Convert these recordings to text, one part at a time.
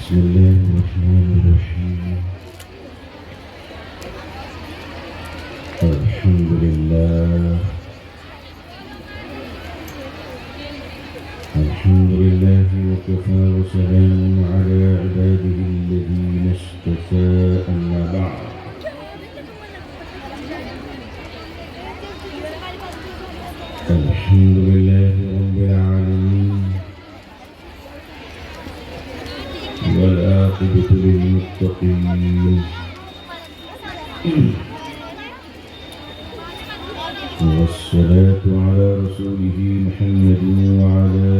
بسم الله الرحمن الرحيم. الحمد لله وكفى وسلام على عباده الذين اصطفى أما بعد. الحمد لله رب العالمين والعاقبة للمتقين والصلاة على رسوله محمد وعلى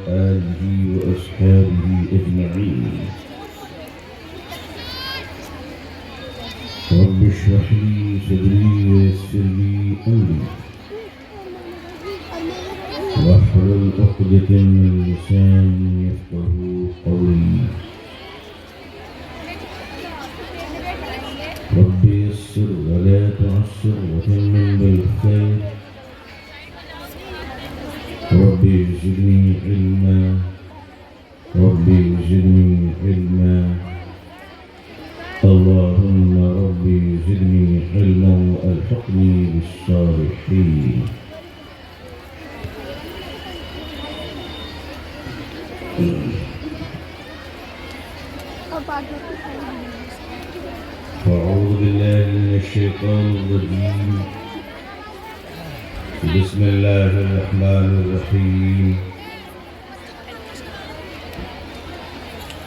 آله وأصحابه أجمعين. رب اشرح لي صدري ويسر لي أمري واحلل عقدة من لساني يفقهوا قولي. رب يسر ولا تعسر وتمم بالخير. رب زدني علما اللهم رب زدني علما والحقني بالصالحين. أعوذ بالله من الشيطان الرجيم. بسم الله الرحمن الرحيم.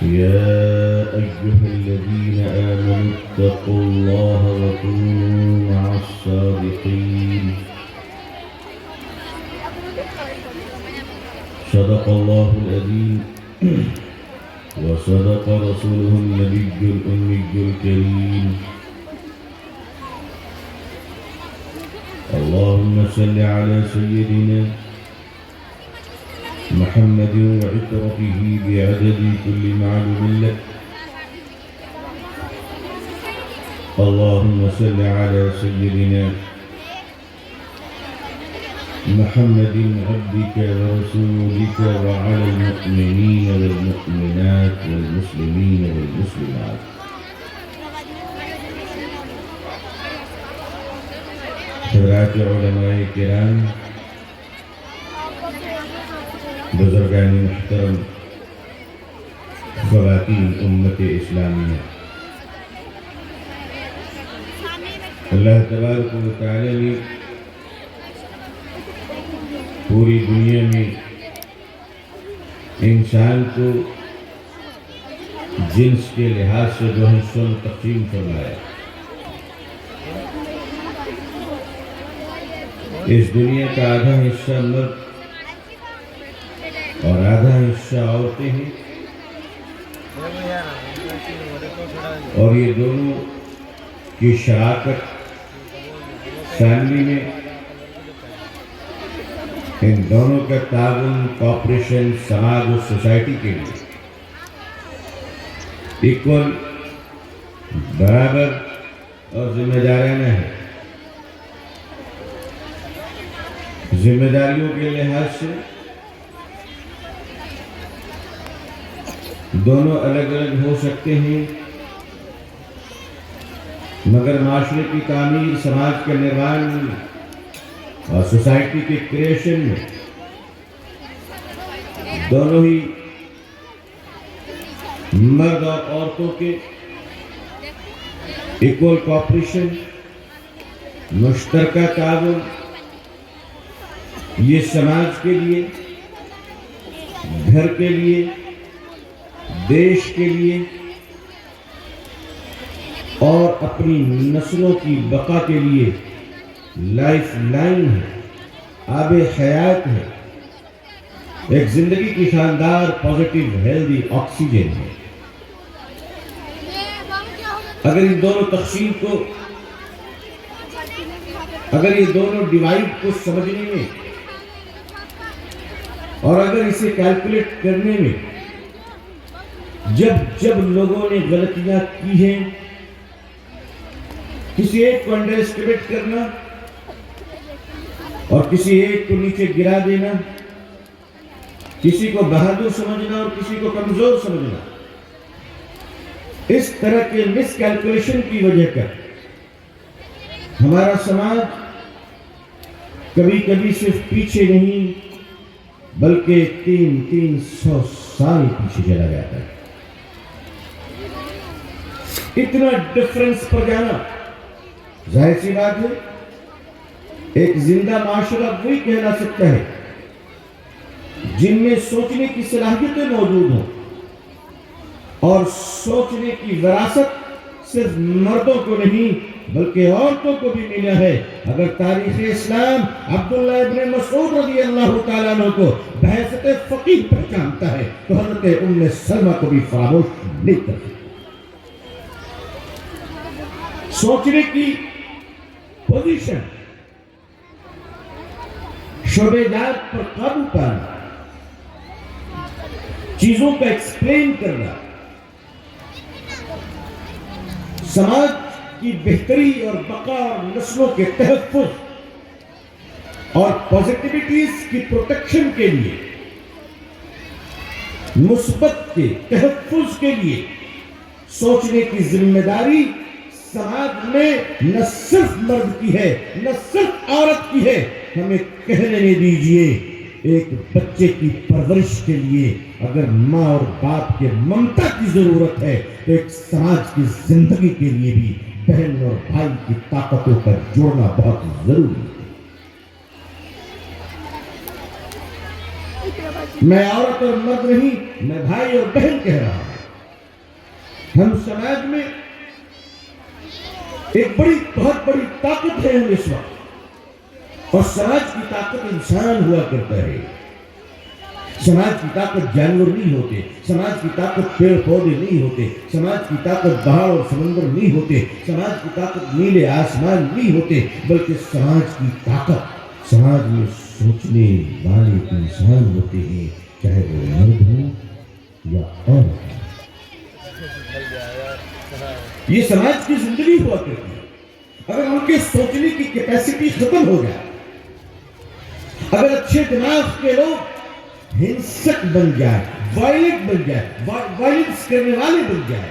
يا أيها الذين آمنوا اتقوا الله وكونوا مع الصادقين. صدق الله العظيم وصدق رسوله النبي الأمي الكريم. اللهم صل على سيدنا محمد وعترته بعدد كل معلوم لك. اللهم صل على سيدنا محمد عبدك ورسولك وعلى المؤمنين والمؤمنات والمسلمين والمسلمات. حضرات علماء کرام، بزرگان محترم، خواتین امت اسلامیہ، اللہ تبارک و تعالی نے پوری دنیا میں انسان کو جنس کے لحاظ سے دو حصوں میں تقسیم فرمایا. اس دنیا کا آدھا حصہ مرد اور آدھا حصہ عورتیں ہیں، اور یہ دونوں کی شراکت فیملی میں، ان دونوں کا تعاون، کوآپریشن سماج اور سوسائٹی کے لیے ایکول، برابر اور ذمہ دارانہ ہے. ذمہ داریوں کے لحاظ سے دونوں الگ الگ ہو سکتے ہیں، مگر معاشرے کی تعمیر، سماج کے نظام اور سوسائٹی کے کریشن میں دونوں ہی مرد اور عورتوں کے ایکول کوآپریشن، مشترکہ تعاون، یہ سماج کے لیے، گھر کے لیے، دیش کے لیے اور اپنی نسلوں کی بقا کے لیے لائف لائن ہے، آب حیات ہے، ایک زندگی کی شاندار پازیٹیو ہیلدی آکسیجن ہے. اگر ان دونوں تقسیم کو، اگر یہ دونوں ڈیوائڈ کو سمجھنے میں اور اگر اسے کیلکولیٹ کرنے میں جب لوگوں نے غلطیاں کی ہیں، کسی ایک کو انڈر اسٹیمیٹ کرنا اور کسی ایک کو نیچے گرا دینا، کسی کو بہادر سمجھنا اور کسی کو کمزور سمجھنا، اس طرح کے مس کیلکولیشن کی وجہ کر ہمارا سماج کبھی کبھی صرف پیچھے نہیں بلکہ 300 سال پیچھے چلا جاتا ہے. اتنا ڈفرنس پر جانا ظاہر سی بات ہے ایک زندہ معاشرہ وہی کہلا سکتا ہے جن میں سوچنے کی صلاحیتیں موجود ہوں اور سوچنے کی وراثت صرف مردوں کو نہیں بلکہ عورتوں کو بھی ملا ہے. اگر تاریخ اسلام عبداللہ ابن مسعود رضی اللہ تعالیٰ عنہ کو بحیثیت فقیہ پہچانتا ہے تو حضرت ام سلمہ کو بھی فراموش نہیں کر سکتا. سوچنے کی پوزیشن، شعبے جات پر قابو پانا، چیزوں کا ایکسپلین کرنا، سماج کی بہتری اور بقا اور نسلوں کے تحفظ اور پازیٹیوٹیز کی پروٹیکشن کے لیے، مثبت کے تحفظ کے لیے سوچنے کی ذمہ داری سماج میں نہ صرف مرد کی ہے نہ صرف عورت کی ہے. ہمیں کہنے نہیں دیجئے ایک بچے کی پرورش کے لیے اگر ماں اور باپ کے ممتا کی ضرورت ہے تو ایک سماج کی زندگی کے لیے بھی بہن اور بھائی کی طاقتوں کا جوڑنا بہت ضروری ہے. میں عورت اور مرد نہیں، میں بھائی اور بہن کہہ رہا ہوں. ہم سماج میں ایک بہت بڑی طاقت ہے ہم اس وقت، اور سماج کی طاقت انسان ہوا کرتا ہے. سماج کی طاقت جانور نہیں ہوتے، سماج کی طاقت پیڑ پودے نہیں ہوتے، سماج کی طاقت پہاڑ اور سمندر نہیں ہوتے، سماج کی طاقت نیلے آسمان نہیں ہوتے، بلکہ سماج کی طاقت سماج میں سوچنے والے انسان ہوتے ہیں، چاہے وہ مرد ہوں یا عورت. یہ سماج کی زندگی ہوا کرتی ہے. اگر ان کے سوچنے کی کیپیسٹی ختم ہو جائے، اگر اچھے دماغ کے لوگ ہنسک بن جائے، وائلنٹ بن جائے، وائلنس کرنے والے بن جائے،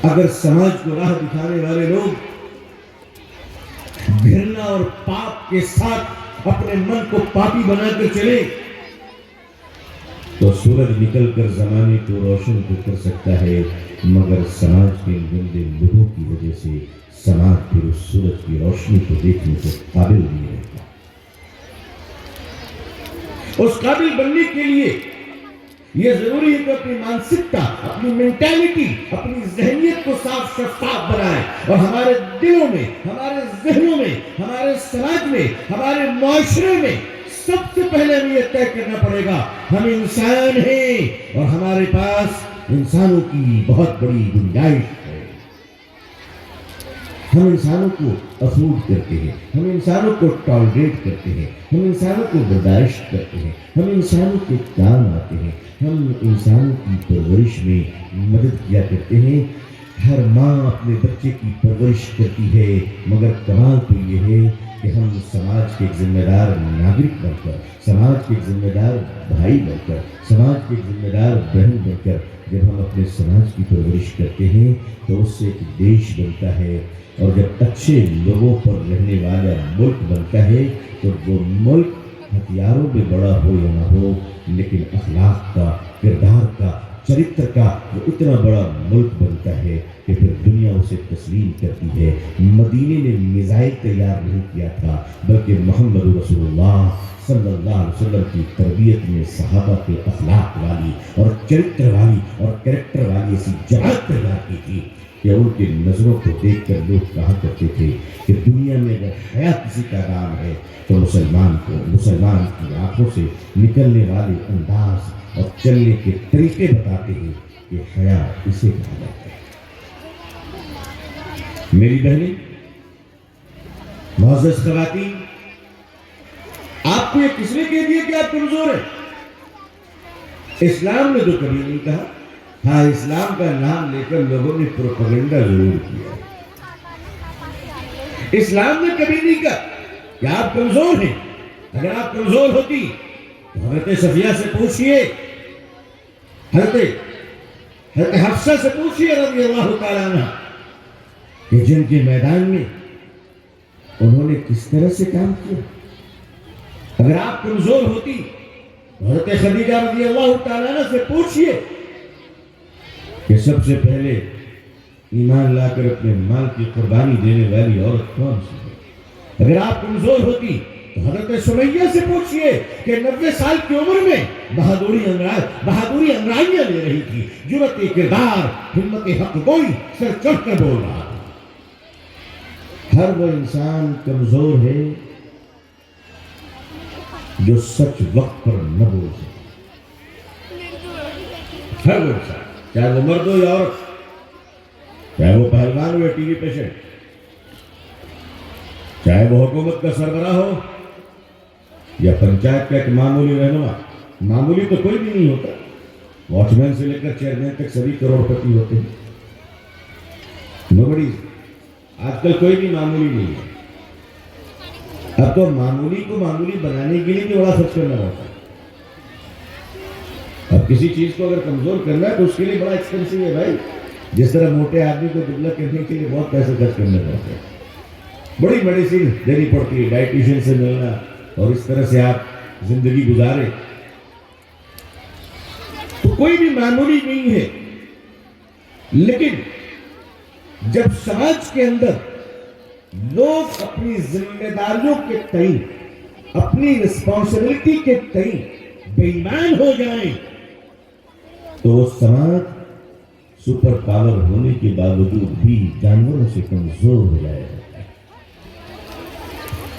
اگر سماج کو راہ دکھانے والے لوگ گھرنا اور پاپ کے ساتھ اپنے من کو پاپی بنا کر چلے تو سورج نکل کر زمانے کو روشن تو کر سکتا ہے، مگر سماج کے گندے لوگوں کی وجہ سے سماج پھر اس سورج کی روشنی کو دیکھنے کو قابل نہیں رہتا. اس قابل بننے کے لیے یہ ضروری ہے کہ اپنی مانسکتا، اپنی مینٹیلٹی، اپنی ذہنیت کو صاف شفاف بنائے اور ہمارے دلوں میں، ہمارے ذہنوں میں، ہمارے سماج میں، ہمارے معاشرے میں سب سے پہلے ہمیں یہ طے کرنا پڑے گا ہم انسان ہیں اور ہمارے پاس انسانوں کی بہت بڑی گنجائش ہے. ہم انسانوں کو افورڈ کرتے ہیں، ہم انسانوں کو ٹالریٹ کرتے ہیں، ہم انسانوں کو برداشت کرتے ہیں، ہم انسانوں کے کام آتے ہیں، ہم انسانوں کی پرورش میں مدد کیا کرتے ہیں. ہر ماں اپنے بچے کی پرورش کرتی ہے، مگر کمال تو یہ ہے کہ ہم سماج کے ایک ذمہ دار ناگرک بن کر، سماج کے ایک ذمہ دار بھائی بن کر، سماج کے ایک ذمہ دار بہن بن کر جب ہم اپنے سماج کی پرورش کرتے ہیں تو اس سے ایک دیش بنتا ہے. اور جب اچھے لوگوں پر رہنے والا ملک بنتا ہے تو وہ ملک ہتھیاروں میں بڑا ہو یا نہ ہو لیکن اخلاق کا، کردار کا، چرتر کا وہ اتنا بڑا ملک بنتا ہے کہ پھر دنیا اسے تسلیم کرتی ہے. مدینے نے میزائل تیار نہیں کیا تھا بلکہ محمد رسول اللہ صلی اللہ علیہ وسلم کی تربیت میں صحابہ کے اخلاق والی اور چرتر والی اور کریکٹر والی ایسی جماعت تیار کی تھی کہ ان کے نظروں کو دیکھ کر لوگ کہا کرتے تھے کہ دنیا میں اگر حیا کسی کا نام ہے تو مسلمان کی آنکھوں سے نکلنے والے انداز اور چلنے کے طریقے بتاتے ہیں کہ حیا اسے کہا جاتا ہے. میری بہنیں، معزز خواتین، آپ کو یہ کس نے کہہ دیا کہ آپ کمزور ہیں؟ اسلام نے تو کبھی نہیں کہا. ہاں، اسلام کا نام لے کر لوگوں نے پروپیگنڈا ضرور کیا. اسلام نے کبھی نہیں کہا کہ آپ کمزور ہیں. اگر آپ کمزور ہوتی تو حضرت صفیہ سے پوچھئے، حضرت حضرت حفصہ سے پوچھیے رضی اللہ تعالیٰ عنہ کہ جن کے میدان میں انہوں نے کس طرح سے کام کیا. اگر آپ کمزور ہوتی تو حضرت خدیجہ رضی اللہ تعالیٰ عنہ سے پوچھیے کہ سب سے پہلے ایمان لا کر اپنے مال کی قربانی دینے والی عورت کون سی ہے. اگر آپ کمزور ہوتی تو حضرت سمیہ سے پوچھئے کہ 90 سال کی عمر میں بہادری امرائیاں لے رہی تھی، جرأت کردار، ہمت حق گوئی، سر چڑھ کر بول رہا تھا. ہر وہ انسان کمزور ہے جو سچ وقت پر نہ بول سکے. ہر وہ انسان، چاہے وہ مرد ہو یا عورت، چاہے وہ پہلوان ہو یا ٹی وی پیشنٹ، چاہے وہ حکومت کا سربراہ ہو یا پنچایت کا ایک معمولی رہنما. معمولی تو کوئی بھی نہیں ہوتا، واچ مین سے لے کر چیئرمین تک سبھی کروڑ پتی ہوتے ہیں. نوبڈی، آج کل کوئی بھی معمولی نہیں ہے. اب تو معمولی کو معمولی بنانے کے لیے بھی بڑا خرچ کرنا ہوتا ہے. اب کسی چیز کو اگر کمزور کرنا ہے تو اس کے لیے بڑا ایکسپینسو ہے بھائی. جس طرح موٹے آدمی کو دبلا کرنے کے لیے بہت پیسے خرچ کرنے پڑتے ہیں، بڑی میڈیسن دینی پڑتی ہے، ڈائٹیشین سے ملنا، اور اس طرح سے آپ زندگی گزارے. تو کوئی بھی معمولی نہیں ہے. لیکن جب سماج کے اندر لوگ اپنی ذمہ داریوں کے تئیں، اپنی رسپانسبلٹی کے تئیں بے ایمان ہو جائیں تو وہ سماج سپر پاور ہونے کے باوجود بھی جانوروں سے کمزور ہو جائے گا.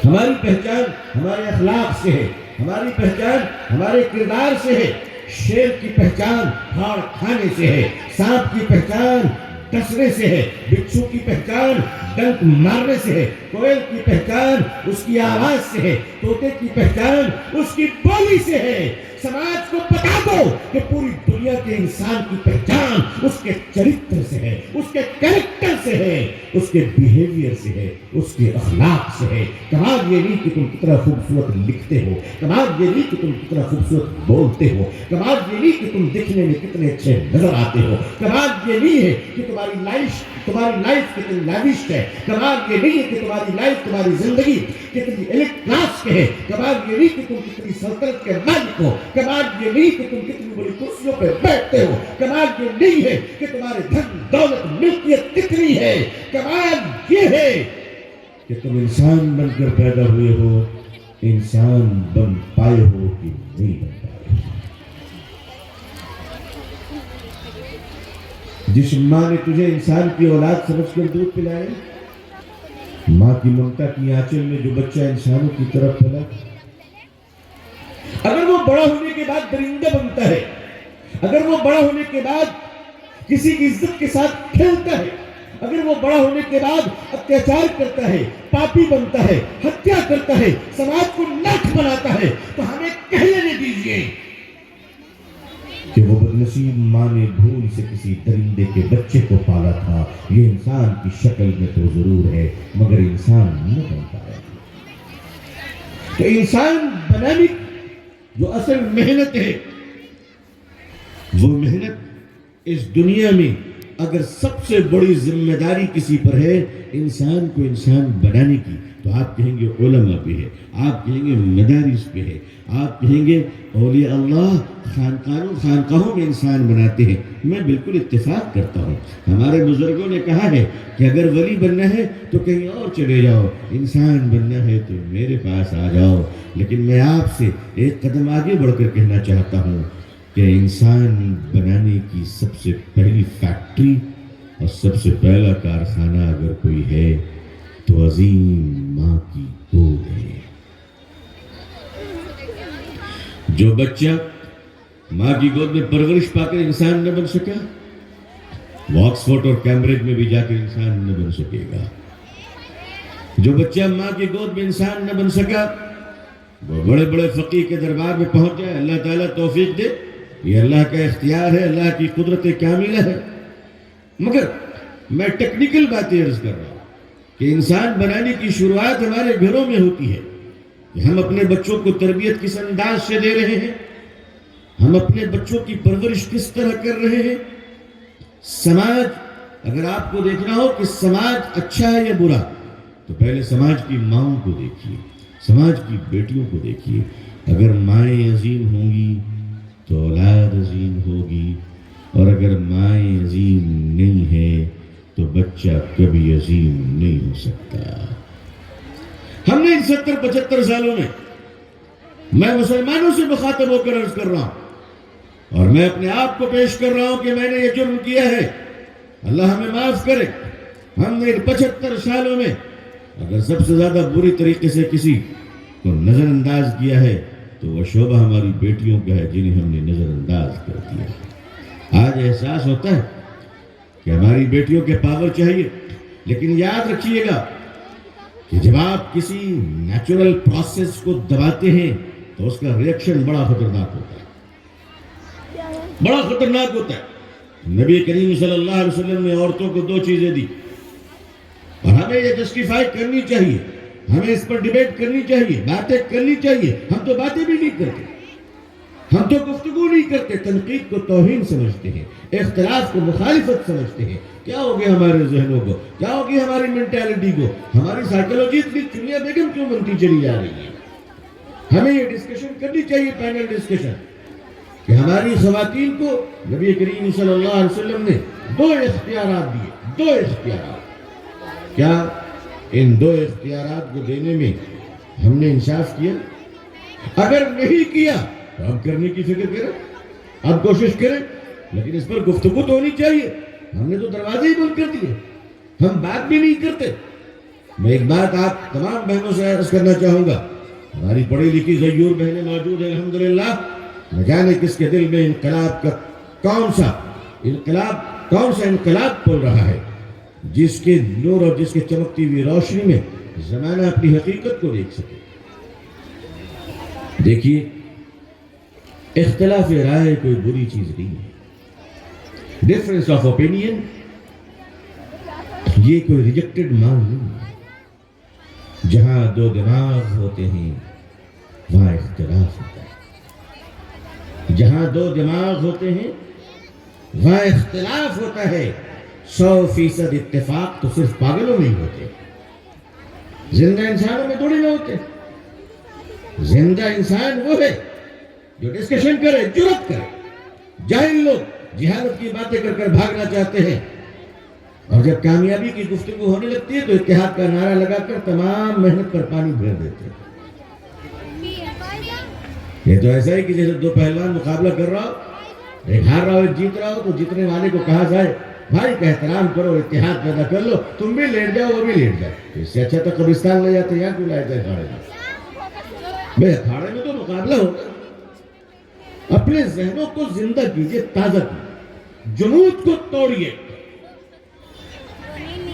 ہماری پہچان ہمارے اخلاق سے ہے، ہماری پہچان ہمارے کردار سے ہے. شیر کی پہچان ہاڑ کھانے سے ہے، سانپ کی پہچان ڈسنے سے ہے، بچھو کی پہچان ڈنک مارنے سے ہے، کوئل کی پہچان اس کی آواز سے ہے، طوطے کی پہچان اس کی بولی سے ہے. سماج کو بتا دو کہ پوری دنیا کے انسان کی پہچان اس کے چرتر سے ہے، اس کے کریکٹر سے ہے، اس کے بیہیویئر سے ہے، اس کے اخلاق سے ہے. کمال یہ نہیں کہ تم کتنا خوبصورت لکھتے ہو، کمال یہ نہیں کہ تم کتنا خوبصورت بولتے ہو، کمال یہ نہیں کہ تم دیکھنے میں کتنے اچھے نظر آتے ہو، کمال یہ نہیں ہے کہ تمہاری لائف کتنی لیوش ہے، کمال یہ نہیں ہے کہ تمہاری زندگی کتنی ایلیٹ کلاس کے ہے، کمال یہ نہیں کہ تم کتنی سلطنت کے مالک ہو، کمال یہ نہیں کہ تم کتنی بڑی کرسیوں پہ بیٹھتے ہو، کمال یہ نہیں ہے کہ تمہارے دھن دولت ملکیت کتنی ہے. کمال یہ ہے کہ تم انسان بن کر پیدا ہوئے ہو، انسان بن پائے ہو کہ نہیں بن پائے. جس ماں نے تجھے انسان کی اولاد سمجھ کر دودھ پلائے، ماں کی ممتا کی آنچل میں جو بچہ انسانوں کی طرف پلا، اگر وہ بڑا ہونے کے بعد درندہ بنتا ہے، اگر وہ بڑا ہونے کے بعد کسی کی عزت کے ساتھ کھیلتا ہے، اگر وہ بڑا ہونے کے بعد اتیاچار کرتا ہے، پاپی بنتا ہے، ہتیا کرتا ہے، سماج کو ناک بناتا ہے، تو ہمیں کہہ لینے دیجئے کہ وہ بدنصیب ماں نے بھول سے کسی درندے کے بچے کو پالا تھا. یہ انسان کی شکل میں تو ضرور ہے مگر انسان نہ بن پایا. تو انسان بنانے جو اصل محنت ہے، وہ محنت اس دنیا میں اگر سب سے بڑی ذمہ داری کسی پر ہے انسان کو انسان بنانے کی، تو آپ کہیں گے علماء پہ ہے، آپ کہیں گے مدارس پہ ہے، آپ کہیں گے اولیاء اللہ خانقاہوں میں انسان بناتے ہیں. میں بالکل اتفاق کرتا ہوں. ہمارے بزرگوں نے کہا ہے کہ اگر ولی بننا ہے تو کہیں اور چلے جاؤ، انسان بننا ہے تو میرے پاس آ جاؤ. لیکن میں آپ سے ایک قدم آگے بڑھ کر کہنا چاہتا ہوں کہ انسان بنانے کی سب سے پہلی فیکٹری اور سب سے پہلا کارخانہ اگر کوئی ہے تو عظیم ماں کی گود ہے. جو بچہ ماں کی گود میں پرورش پا کر انسان نہ بن سکا، وہ آکسفورڈ اور کیمبرج میں بھی جا کر انسان نہ بن سکے گا. جو بچہ ماں کی گود میں انسان نہ بن سکا، وہ بڑے بڑے فقیہ کے دربار میں پہنچ جائے. اللہ تعالیٰ توفیق دے، یہ اللہ کا اختیار ہے، اللہ کی قدرت کاملہ ہے. مگر میں ٹیکنیکل باتیں عرض کر رہا ہوں کہ انسان بنانے کی شروعات ہمارے گھروں میں ہوتی ہے. ہم اپنے بچوں کو تربیت کس انداز سے دے رہے ہیں، ہم اپنے بچوں کی پرورش کس طرح کر رہے ہیں. سماج اگر آپ کو دیکھنا ہو کہ سماج اچھا ہے یا برا تو پہلے سماج کی ماؤں کو دیکھیے، سماج کی بیٹیوں کو دیکھیے. اگر مائیں عظیم ہوں گی تو اولاد عظیم ہوگی، اور اگر مائیں عظیم نہیں ہے تو بچہ کبھی عظیم نہیں ہو سکتا. ہم نے ان 70-75 سالوں میں مسلمانوں سے مخاطب ہو کر عرض کر رہا ہوں اور میں اپنے آپ کو پیش کر رہا ہوں کہ میں نے یہ جرم کیا ہے، اللہ ہمیں معاف کرے. ہم نے ان 75 سالوں میں اگر سب سے زیادہ بری طریقے سے کسی کو نظر انداز کیا ہے تو وہ شعبہ ہماری بیٹیوں کا ہے جنہیں ہم نے نظر انداز کر دیا. آج احساس ہوتا ہے کہ ہماری بیٹیوں کے پاور چاہیے، لیکن یاد رکھیے گا کہ جب آپ کسی نیچرل پروسیس کو دباتے ہیں تو اس کا ریئیکشن بڑا خطرناک ہوتا ہے، بڑا خطرناک ہوتا ہے. نبی کریم صلی اللہ علیہ وسلم نے عورتوں کو 2 چیزیں دی اور ہمیں یہ جسٹیفائی کرنی چاہیے، ہمیں اس پر ڈیبیٹ کرنی چاہیے، باتیں کرنی چاہیے. ہم تو باتیں بھی نہیں کرتے، ہم تو گفتگو نہیں کرتے، تنقید کو توہین سمجھتے ہیں، اختلاف کو مخالفت سمجھتے ہیں. کیا ہو گیا ہمارے ذہنوں کو، کیا ہو گیا ہماری مینٹیلٹی کو، ہماری سائیکولوجی اتنی چنیا بیگم کیوں بنتی چلی جا رہی ہے؟ ہمیں یہ ڈسکشن کرنی چاہیے، پینل ڈسکشن، کہ ہماری خواتین کو نبی کریم صلی اللہ علیہ وسلم نے 2 اختیارات دیے. 2 اختیارات. کیا ان 2 اختیارات کو دینے میں ہم نے انصاف کیا؟ اگر نہیں کیا تو اب کرنے کی فکر کریں، اب کوشش کریں، لیکن اس پر گفتگو تو ہونی چاہیے. ہم نے تو دروازے ہی بند کر دیے، ہم بات بھی نہیں کرتے. میں ایک بات آپ تمام بہنوں سے عرض کرنا چاہوں گا، ہماری پڑھی لکھی غیور بہنیں موجود ہیں الحمدللہ. نہ جانے کس کے دل میں انقلاب کا کون سا انقلاب پھول رہا ہے، جس کے نور اور جس کے چمکتی ہوئی روشنی میں زمانہ اپنی حقیقت کو دیکھ سکے. دیکھیے، اختلاف رائے کوئی بری چیز نہیں ہے. ڈفرنس آف اوپینین یہ کوئی ریجیکٹڈ مال نہیں ہے. جہاں 2 دماغ ہوتے ہیں وہاں اختلاف ہوتا ہے. جہاں 2 دماغ ہوتے ہیں وہاں اختلاف ہوتا ہے. 100% اتفاق تو صرف پاگلوں میں ہی ہوتے، زندہ انسانوں میں تھوڑی نہ ہوتے. زندہ انسان وہ ہے جو ڈسکشن کرے، جرأت کرے. جاہل لوگ جہالت کی باتیں کر کر بھاگنا چاہتے ہیں، اور جب کامیابی کی گفتگو ہونے لگتی ہے تو اتحاد کا نعرہ لگا کر تمام محنت پر پانی پھیر دیتے ہیں. یہ تو ایسا ہی کہ جیسے 2 پہلوان مقابلہ کر رہا ہو، ایک ہار رہا ہو ایک جیت رہا ہو، تو جیتنے والے کو کہا جائے بھائی کا احترام کرو، اتحاد پیدا کر لو، تم بھی لیٹ جاؤ وہ بھی لیٹ جائے. اس سے اچھا تو قبرستان لے جاتے، یہاں کیوں لائے جائے کھاڑے میں؟ بھائی کھاڑے میں تو مقابلہ ہوگا. اپنے ذہنوں کو زندہ کیجئے، تازہ کیجئے، جمود کو توڑیے.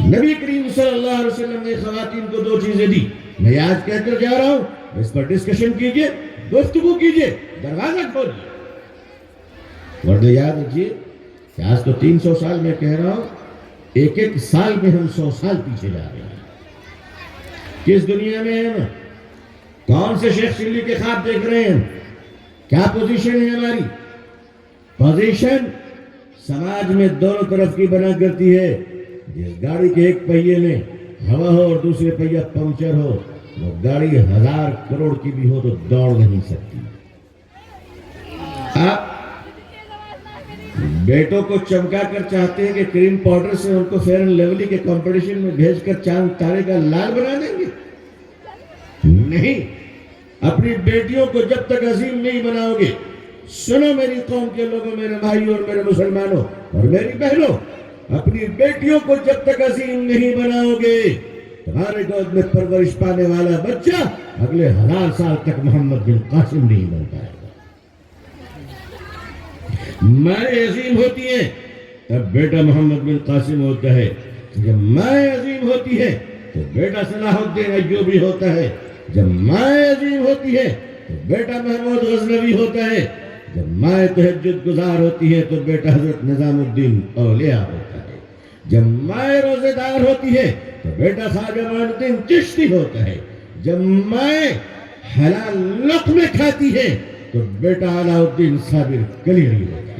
نبی کریم صلی اللہ علیہ وسلم نے خواتین کو 2 چیزیں دی. میں آج کہہ کر جا رہا ہوں، اس پر ڈسکشن کیجئے، گفتگو کیجئے، دروازہ کھولیے. ورنہ یاد رکھیے کہ آج تو 300 سال میں کہہ رہا ہوں، ایک سال میں ہم 100 سال پیچھے جا رہے ہیں. کس دنیا میں ہیں؟ کون سے شیخ چلی کے خواب دیکھ رہے ہیں؟ کیا پوزیشن ہے ہماری؟ پوزیشن سماج میں دونوں طرف کی بنا کرتی ہے. جس گاڑی کے ایک پہیے میں ہوا ہو اور دوسرے پہیہ پنکچر ہو، وہ گاڑی 1000 کروڑ کی بھی ہو تو دوڑ نہیں سکتی. آپ بیٹوں کو چمکا کر چاہتے ہیں کہ کریم پاؤڈر سے ان کو فیئر اینڈ لولی کے کمپٹیشن میں بھیج کر چاند تارے کا لال بنا دیں گے؟ نہیں. اپنی بیٹیوں کو جب تک عظیم نہیں بناؤ گے، سنو میری قوم کے لوگوں، میرے بھائیوں اور میرے مسلمانوں اور میری بہنوں، اپنی بیٹیوں کو جب تک عظیم نہیں بناؤ گے، تمہارے گود میں پرورش پانے والا بچہ اگلے 1000 سال تک محمد بن قاسم نہیں بن پائے گا. مائیں عظیم ہوتی ہیں تب بیٹا محمد بن قاسم ہوتا ہے. جب مائیں عظیم ہوتی ہے تو بیٹا صلاح الدین ایوبی ہوتا ہے. جب مائیں عظیم ہوتی ہے تو بیٹا محمود غزنوی ہوتا ہے. جب مائیں تہجد گزار ہوتی ہے تو بیٹا حضرت نظام الدین اولیاء ہوتا ہے. جب مائیں روزے دار ہوتی ہے تو بیٹا خواجہ معین الدین چشتی ہوتا ہے. جب مائیں حلال لقمے کھاتی ہے تو بیٹا علاء الدین صابر کلیری ہوتا ہے.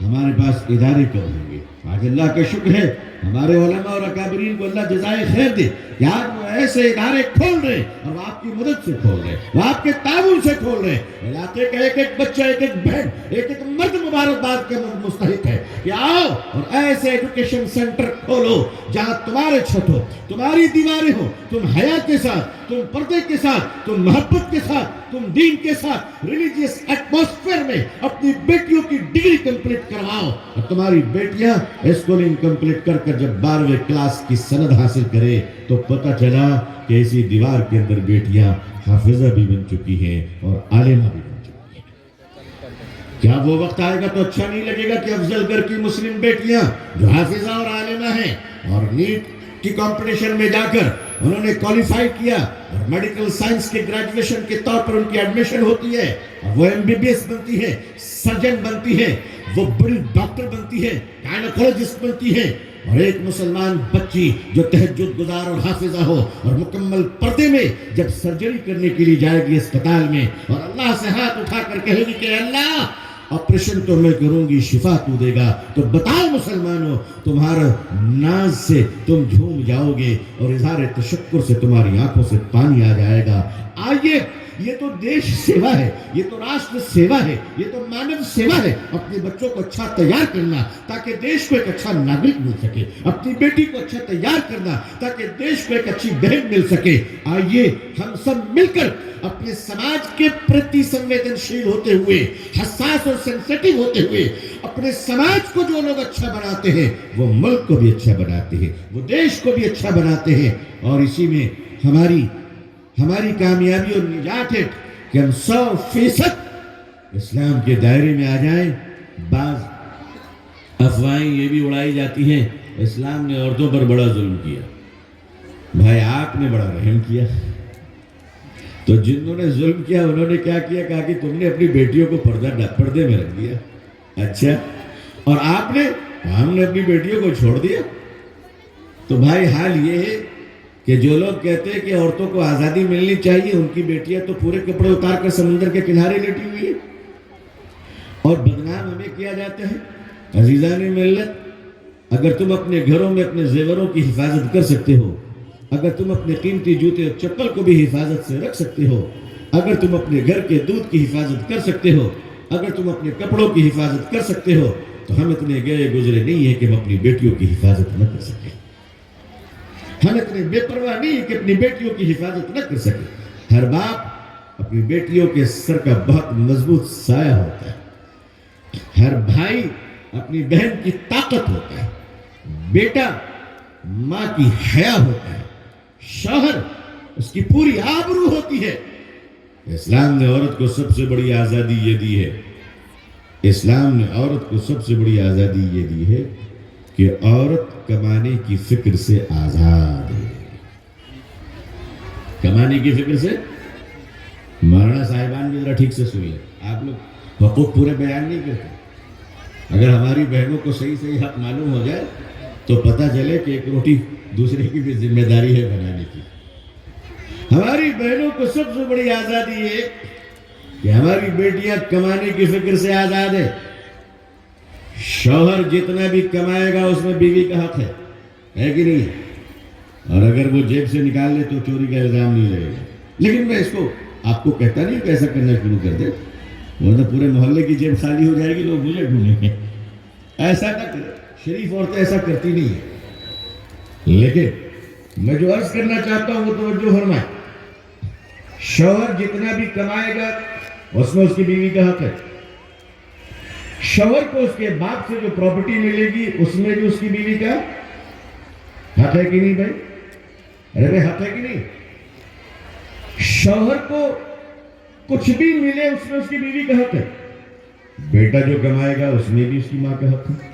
ہمارے پاس ادارے کم ہوں گے. آج اللہ کا شکر ہے ہمارے علماء اور اکابرین کو اللہ جزائے خیر دے کہ آج وہ ایسے ادارے کھول رہے اور وہ آپ کی مدد سے کھول رہے, وہ آپ کے تعاون سے کھول رہے. علاقے کا ایک ایک بچہ, ایک ایک بہن, ایک ایک مرد مبارکباد کے مستحق ہے کہ آؤ اور ایسے ایجوکیشن سینٹر کھولو جہاں تمہارے چھت ہو, تمہاری دیواریں ہو, تم حیا کے ساتھ, تم پردے کے ساتھ, تم محبت کے ساتھ, تم دین کے ساتھ ریلیجیس ایٹماسفیئر میں اپنی بیٹیوں کی ڈگری کمپلیٹ کرواؤ. اور تمہاری بیٹیاں اسکولنگ کمپلیٹ کر کر جب 12ویں کلاس کی سند حاصل کرے تو پتہ چلا کہ اسی دیوار کے اندر بیٹیاں حافظہ بھی بن چکی ہیں اور عالمہ بھی بن چکی ہیں. کیا وہ وقت آئے گا تو اچھا نہیں لگے گا کہ افضل گھر کی مسلم بیٹیاں جو حافظہ اور عالمہ ہیں اور نیٹ کی کمپٹیشن میں جا کر انہوں نے کوالیفائی کیا اور میڈیکل سائنس کے گریجویشن کے طور پر ان کی ایڈمیشن ہوتی ہے اور وہ MBBS بنتی ہے, سرجن بنتی ہے, وہ بڑی ڈاکٹر بنتی ہے, گائنیکولوجسٹ بنتی ہے, اور ایک مسلمان بچی جو تہجد گزار اور حافظہ ہو اور مکمل پردے میں جب سرجری کرنے کے لیے جائے گی اسپتال میں اور اللہ سے ہاتھ اٹھا کر کہے گی کہ اللہ آپریشن تو میں کروں گی, شفا تو دے گا, تو بتاؤ مسلمانوں تمہارا ناز سے تم جھوم جاؤ گے اور اظہار تشکر سے تمہاری آنکھوں سے پانی آ جائے گا. آئیے, یہ تو دیش سیوا ہے, یہ تو راشٹر سیوا ہے, یہ تو مانو سیوا ہے. اپنے بچوں کو اچھا تیار کرنا تاکہ دیش کو ایک اچھا ناگرک مل سکے, اپنی بیٹی کو اچھا تیار کرنا تاکہ دیش کو ایک اچھی بہن مل سکے. آئیے ہم سب مل کر اپنے سماج کے پرتی سنویدنشیل ہوتے ہوئے, حساس اور سینسیٹیو ہوتے ہوئے, اپنے سماج کو جو لوگ اچھا بناتے ہیں وہ ملک کو بھی اچھا بناتے ہیں, وہ دیش کو بھی اچھا بناتے ہیں. اور اسی میں ہماری کامیابی اور نجات ہے کہ ہم 100% اسلام کے دائرے میں آ جائیں. بعض افواہیں یہ بھی اڑائی جاتی ہیں اسلام نے عورتوں پر بڑا ظلم کیا. بھائی آپ نے بڑا رحم کیا. تو جنہوں نے ظلم کیا انہوں نے کیا کیا, کہا کہ تم نے اپنی بیٹیوں کو پردے میں رکھ دیا. اچھا, اور آپ نے, ہم نے اپنی بیٹیوں کو چھوڑ دیا. تو بھائی حال یہ ہے کہ جو لوگ کہتے ہیں کہ عورتوں کو آزادی ملنی چاہیے, ان کی بیٹیاں تو پورے کپڑے اتار کر سمندر کے کنارے لیٹی ہوئی ہیں اور بدنام ہمیں کیا جاتا ہے. عزیزان ملت, اگر تم اپنے گھروں میں اپنے زیوروں کی حفاظت کر سکتے ہو, اگر تم اپنے قیمتی جوتے اور چپل کو بھی حفاظت سے رکھ سکتے ہو, اگر تم اپنے گھر کے دودھ کی حفاظت کر سکتے ہو, اگر تم اپنے کپڑوں کی حفاظت کر سکتے ہو, تو ہم اتنے گئے گزرے نہیں ہیں کہ ہم اپنی بیٹیوں کی حفاظت نہ کر سکیں. ہم اتنے بے پرواہ نہیں ہیں کہ اپنی بیٹیوں کی حفاظت نہ کر سکیں. ہر باپ اپنی بیٹیوں کے سر کا بہت مضبوط سایہ ہوتا ہے. ہر بھائی اپنی بہن کی طاقت ہوتا ہے. بیٹا ماں کی حیا ہوتا ہے. شوہر اس کی پوری آبرو ہوتی ہے. اسلام نے عورت کو سب سے بڑی آزادی یہ دی ہے, اسلام نے عورت کو سب سے بڑی آزادی یہ دی ہے کہ عورت کمانے کی فکر سے آزاد ہے. کمانے کی فکر سے, مولانا صاحبان بھی ذرا ٹھیک سے سنیے, آپ لوگ حقوق پورے بیان نہیں کرتے. اگر ہماری بہنوں کو صحیح حق معلوم ہو جائے تو پتہ چلے کہ ایک روٹی دوسرے کی بھی ذمہ داری ہے بنانے کی. ہماری بہنوں کو سب سے بڑی آزادی ہے کہ ہماری بیٹیاں کمانے کی فکر سے آزاد ہے. شوہر جتنا بھی کمائے گا اس میں بیوی کا حق ہے کہ نہیں؟ اور اگر وہ جیب سے نکال لے تو چوری کا الزام نہیں لگے گا. لیکن میں اس کو آپ کو کہتا نہیں کہ ایسا کرنا شروع کر دے, ورنہ پورے محلے کی جیب خالی ہو جائے گی, لوگ مجھے ڈھونڈیں گے. ایسا نہ کرے, شریف عورتیں ایسا کرتی نہیں ہیں. لیکن میں جو عرض کرنا چاہتا ہوں وہ توجہ فرمائیں. شوہر جتنا بھی کمائے گا اس میں اس کی بیوی کا حق ہے. شوہر کو اس کے باپ سے جو پراپرٹی ملے گی اس میں بھی اس کی بیوی کا حق ہے کہ نہیں بھائی؟ ارے بھائی حق ہے کہ نہیں؟ شوہر کو کچھ بھی ملے اس میں اس کی بیوی کا حق ہے. بیٹا جو کمائے گا اس میں بھی اس کی ماں کا حق ہے,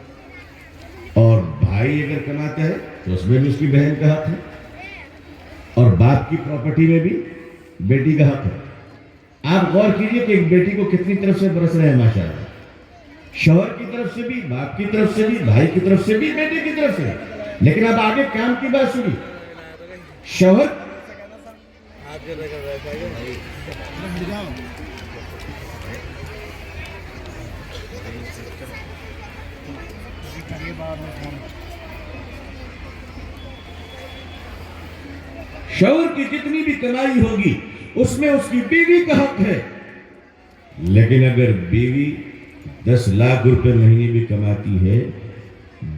اور بھائی اگر کماتا ہے تو اس میں بھی اس کی بہن کا حق ہے, اور باپ کی پراپرٹی میں بھی بیٹی کا حق ہے. آپ غور کیجئے کہ ایک بیٹی کو کتنی طرف سے برس رہے ہیں ماشاءاللہ. شوہر کی طرف سے بھی, باپ کی طرف سے بھی, بھائی کی طرف سے بھی, بیٹے کی طرف سے. لیکن اب آگے کام کی بات سنی. شوہر شوہر کی جتنی بھی کمائی ہوگی اس میں اس کی بیوی کا حق ہے، لیکن اگر بیوی 10 لاکھ روپے مہینے بھی کماتی ہے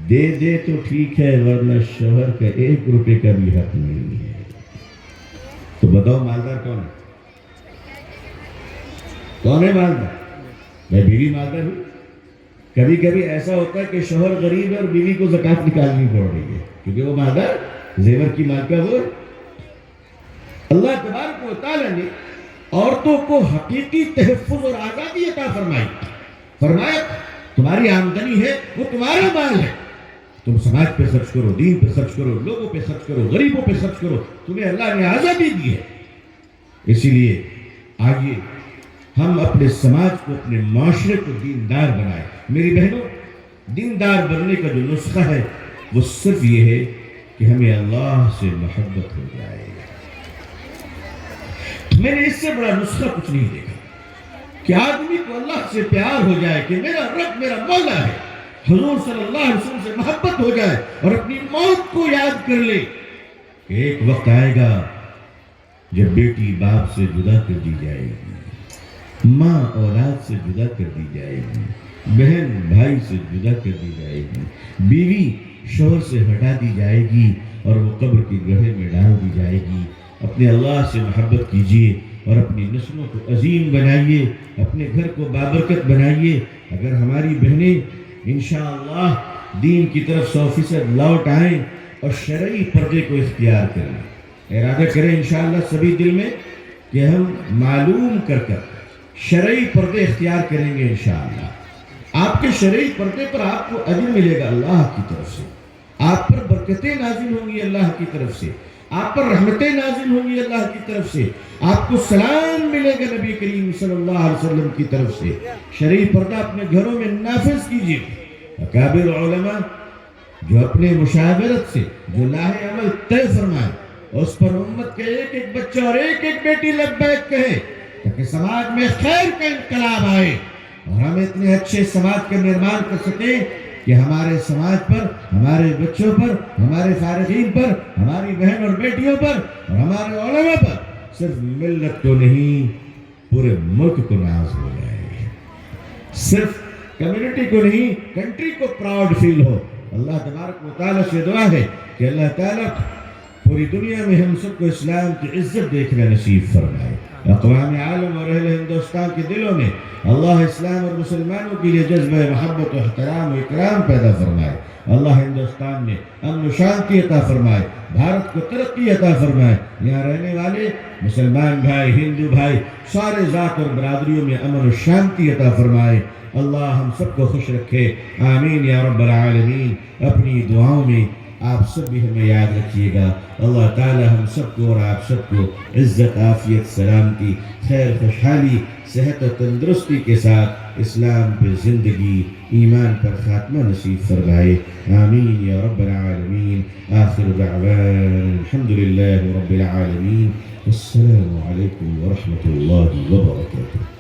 دے دے تو ٹھیک ہے، ورنہ شوہر کا 1 روپے کا بھی حق نہیں ہے۔ تو بتاؤ مالدار کون ہے؟ کون ہے مالدار؟ میں بیوی مالدار ہوں۔ کبھی کبھی ایسا ہوتا ہے کہ شوہر غریب ہے اور بیوی کو زکوٰۃ نکالنی پڑ رہی ہے کیونکہ وہ مالدار، زیور کی مالکہ وہ۔ اللہ تبارک و تعالیٰ نے عورتوں کو حقیقی تحفظ اور آزادی عطا فرمایا تمہاری آمدنی ہے وہ تمہارا مال ہے، تم سماج پہ خرچ کرو، دین پہ خرچ کرو، لوگوں پہ خرچ کرو، غریبوں پہ خرچ کرو، تمہیں اللہ نے آزادی دی ہے۔ اسی لیے آئیے ہم اپنے سماج کو، اپنے معاشرے کو دیندار بنائیں۔ میری بہنوں، دیندار بننے کا جو نسخہ ہے وہ صرف یہ ہے کہ ہمیں اللہ سے محبت ہو جائے۔ میں نے اس سے بڑا نسخہ کچھ نہیں دیکھا کہ آدمی کو اللہ سے پیار ہو جائے کہ میرا رب میرا مولا ہے، حضور صلی اللہ علیہ وسلم سے محبت ہو جائے اور اپنی موت کو یاد کر لے کہ ایک وقت آئے گا جب بیٹی باپ سے جدا کر دی جائے گی، ماں اولاد سے جدا کر دی جائے گی، بہن بھائی سے جدا کر دی جائے گی، بیوی شوہر سے ہٹا دی جائے گی اور وہ قبر کے گڑھے میں ڈال دی جائے گی۔ اپنے اللہ سے محبت کیجئے اور اپنی نسلوں کو عظیم بنائیے، اپنے گھر کو بابرکت بنائیے۔ اگر ہماری بہنیں انشاءاللہ دین کی طرف 100% لوٹ آئیں اور شرعی پردے کو اختیار کریں، ارادہ کریں انشاءاللہ سبھی دل میں کہ ہم معلوم کر شرعی پردے اختیار کریں گے انشاءاللہ۔ آپ کے شرعی پردے پر آپ کو اجر ملے گا اللہ کی طرف سے، آپ پر برکتیں نازل ہوں گی اللہ کی طرف سے، آپ پر رحمتیں نازل ہوں گی اللہ کی طرف سے، آپ کو سلام ملے گا نبی کریم صلی اللہ علیہ وسلم کی طرف سے۔ شرعی پردہ اپنے گھروں میں نافذ کیجیے۔ اکابر علماء جو اپنے مشاورت سے جو لاہ عمل طے فرمائے اس پر امت کے ایک ایک بچہ اور ایک ایک بیٹی لبیک کہے تاکہ سماج میں خیر کا انقلاب آئے اور ہم اتنے اچھے سماج کا نرمان کر سکیں کہ ہمارے سماج پر، ہمارے بچوں پر، ہمارے فارغین پر، ہماری بہن اور بیٹیوں پر اور ہمارے علماء پر صرف ملت کو نہیں پورے ملک کو ناز ہو جائے، صرف کمیونٹی کو نہیں کنٹری کو پراؤڈ فیل ہو۔ اللہ تبارک و تعالیٰ سے دعا ہے کہ اللہ تعالیٰ پوری دنیا میں ہم سب کو اسلام کی عزت دیکھنا نصیب فرمائے۔ اقوام عالم اور اہل ہندوستان کے دلوں میں اللہ اسلام اور مسلمانوں کے لیے جذبہ محبت و احترام و اکرام پیدا فرمائے۔ اللہ ہندوستان میں امن و شانتی عطا فرمائے، بھارت کو ترقی عطا فرمائے، یہاں رہنے والے مسلمان بھائی، ہندو بھائی، سارے ذات اور برادریوں میں امن و شانتی عطا فرمائے۔ اللہ ہم سب کو خوش رکھے، آمین یا رب العالمین۔ اپنی دعاؤں میں آپ سب بھی ہمیں یاد رکھیے گا۔ اللہ تعالی ہم سب کو اور آپ سب کو عزت، عافیت، سلامتی، خیر، خوشحالی، صحت و تندرستی کے ساتھ اسلام پہ زندگی، ایمان پر خاتمہ نصیب فرمائے، آمین یا رب العالمین۔ آخر دعوانا الحمدللہ رب العالمین۔ السلام علیکم ورحمۃ اللہ وبرکاتہ۔